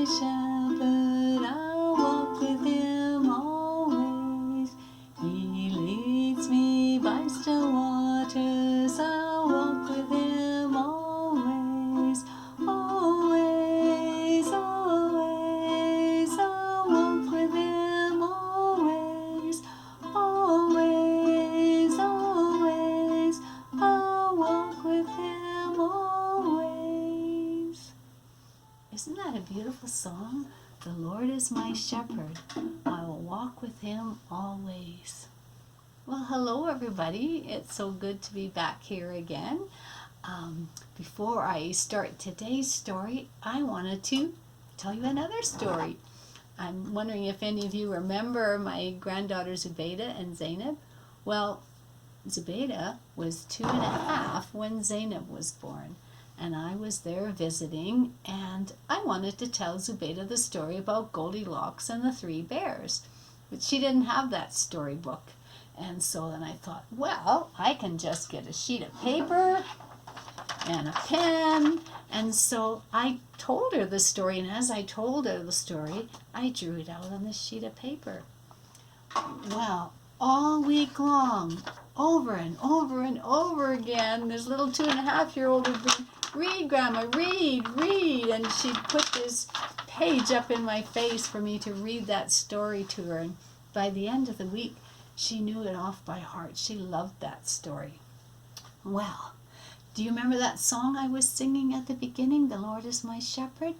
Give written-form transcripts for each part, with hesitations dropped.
my shepherd, I'll walk with him always. He leads me by still waters, I'll walk with him always. Always, always, I'll walk with him always. Always, always, I'll walk with him always. Isn't that a beautiful song? The Lord is my shepherd. I will walk with him always. Well, hello everybody. It's so good to be back here again. Before I start today's story, I wanted to tell you another story. I'm wondering if any of you remember my granddaughter Zubaydah and Zainab. Well, Zubaydah was 2.5 when Zainab was born, and I was there visiting, and I wanted to tell Zubaydah the story about Goldilocks and the 3 bears, but she didn't have that storybook. And so then I thought, well, I can just get a sheet of paper and a pen. And so I told her the story, and as I told her the story, I drew it out on this sheet of paper. Well, all week long, over and over and over again, this little 2.5-year-old would be, read, Grandma, read, read. And she'd put this page up in my face for me to read that story to her. And by the end of the week, she knew it off by heart. She loved that story. Well, do you remember that song I was singing at the beginning, The Lord is my shepherd?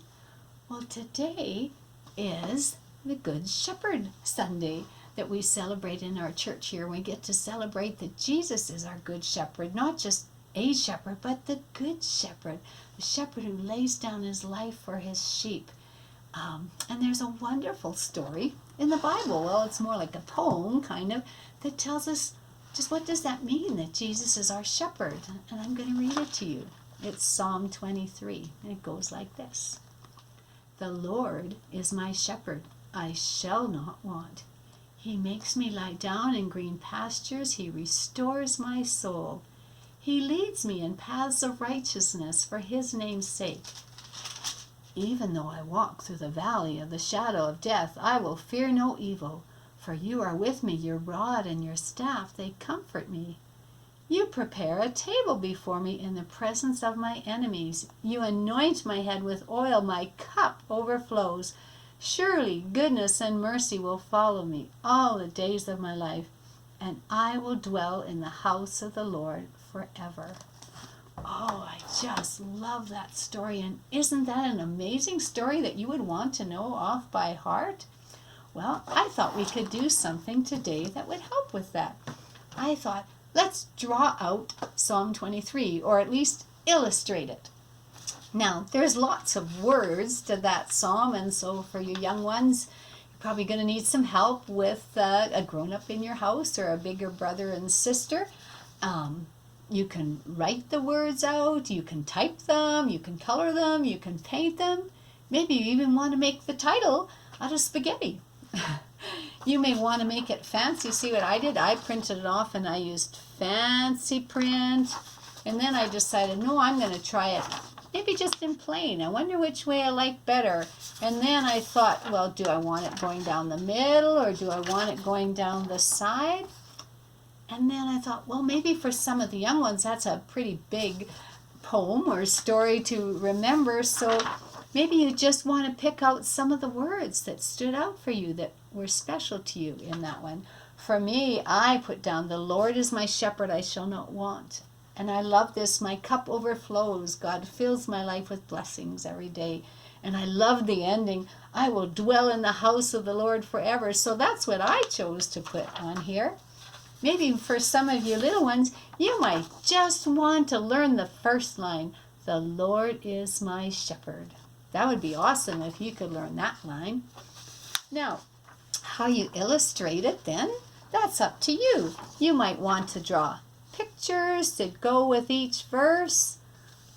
Well, today is the Good Shepherd Sunday that we celebrate in our church here. We get to celebrate that Jesus is our Good Shepherd, not just a shepherd, but the Good Shepherd, the shepherd who lays down his life for his sheep. And there's a wonderful story in the Bible. Well, it's more like a poem, kind of, that tells us just what does that mean, that Jesus is our shepherd. And I'm going to read it to you. It's Psalm 23, and it goes like this. The Lord is my shepherd, I shall not want. He makes me lie down in green pastures. He restores my soul. He leads me in paths of righteousness for his name's sake. Even though I walk through the valley of the shadow of death, I will fear no evil, for you are with me. Your rod and your staff, they comfort me. You prepare a table before me in the presence of my enemies. You anoint my head with oil. My cup overflows. Surely goodness and mercy will follow me all the days of my life, and I will dwell in the house of the Lord forever. Oh, I just love that story. And isn't that an amazing story that you would want to know off by heart? Well, I thought we could do something today that would help with that. I thought, let's draw out Psalm 23, or at least illustrate it. Now, there's lots of words to that psalm, and so for you young ones, you're probably going to need some help with a grown-up in your house or a bigger brother and sister. You can write the words out, you can type them, you can color them, you can paint them. Maybe you even want to make the title out of spaghetti. You may want to make it fancy. See what I did? I printed it off and I used fancy print. And then I decided, no, I'm going to try it maybe just in plain. I wonder which way I like better. And then I thought, well, do I want it going down the middle or do I want it going down the side? And then I thought, well, maybe for some of the young ones, that's a pretty big poem or story to remember. So maybe you just want to pick out some of the words that stood out for you, that were special to you in that one. For me, I put down, the Lord is my shepherd, I shall not want. And I love this, my cup overflows. God fills my life with blessings every day. And I love the ending, I will dwell in the house of the Lord forever. So that's what I chose to put on here. Maybe for some of you little ones, you might just want to learn the first line, the Lord is my shepherd. That would be awesome if you could learn that line. Now, how you illustrate it then, that's up to you. You might want to draw pictures that go with each verse,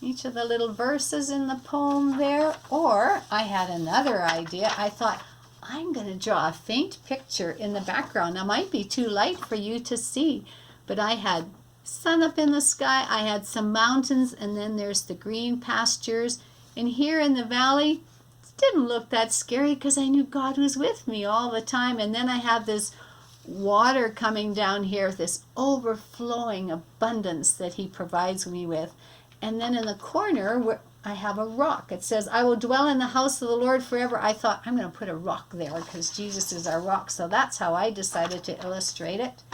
each of the little verses in the poem there. Or I had another idea. I thought, I'm going to draw a faint picture in the background. Now, it might be too light for you to see, but I had sun up in the sky, I had some mountains, and then there's the green pastures. And here in the valley, didn't look that scary because I knew God was with me all the time. And then I have this water coming down here, this overflowing abundance that he provides me with. And then in the corner where I have a rock, it says, I will dwell in the house of the Lord forever. I thought, I'm going to put a rock there because Jesus is our rock. So that's how I decided to illustrate it.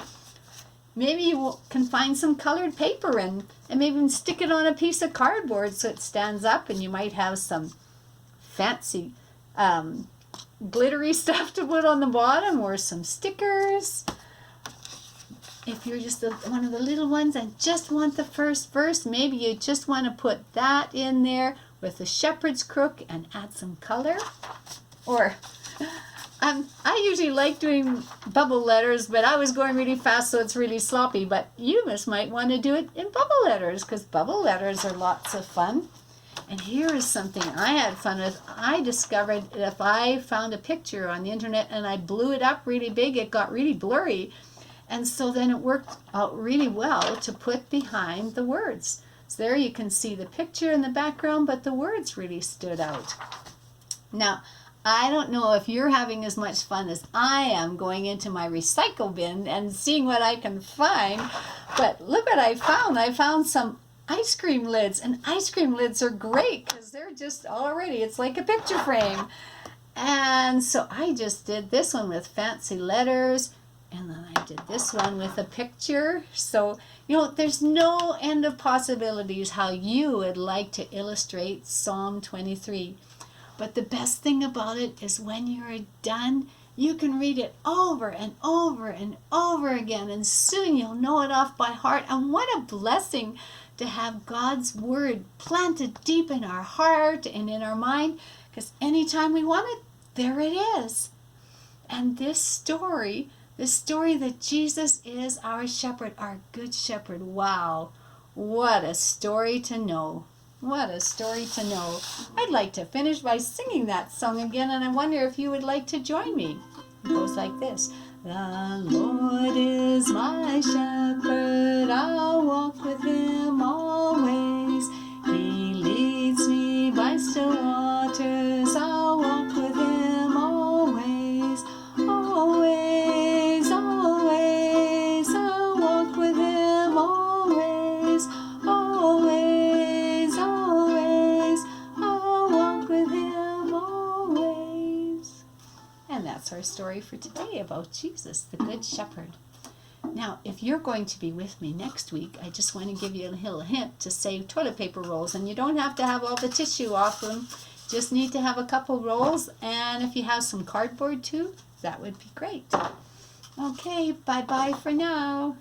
Maybe you can find some colored paper and maybe even stick it on a piece of cardboard so it stands up, and you might have some fancy glittery stuff to put on the bottom, or some stickers. If you're just one of the little ones and just want the first verse, maybe you just want to put that in there with the shepherd's crook and add some color. Or I usually like doing bubble letters, but I was going really fast, so it's really sloppy. But you might want to do it in bubble letters, because bubble letters are lots of fun. And here is something I had fun with. I discovered that if I found a picture on the internet and I blew it up really big, it got really blurry. And so then it worked out really well to put behind the words. So there you can see the picture in the background, but the words really stood out. Now, I don't know if you're having as much fun as I am going into my recycle bin and seeing what I can find. But look what I found. I found some ice cream lids, and ice cream lids are great because they're just already, it's like a picture frame. And so I just did this one with fancy letters, and then I did this one with a picture. So, there's no end of possibilities how you would like to illustrate Psalm 23. But the best thing about it is when you're done, you can read it over and over and over again, and soon you'll know it off by heart. And what a blessing to have God's word planted deep in our heart and in our mind, because anytime we want it, there it is. And this story that Jesus is our shepherd, our good shepherd, wow, what a story to know. What a story to know. I'd like to finish by singing that song again, and I wonder if you would like to join me. It goes like this. The Lord is my shepherd, I'll walk with him always. He leads me by still waters, I'll walk with him always. Always, always, I'll walk with him always. Always, always, I'll walk with him always. And that's our story for today about Jesus, the Good Shepherd. Now, if you're going to be with me next week, I just want to give you a little hint to save toilet paper rolls. And you don't have to have all the tissue off them. Just need to have a couple rolls. And if you have some cardboard too, that would be great. Okay, bye-bye for now.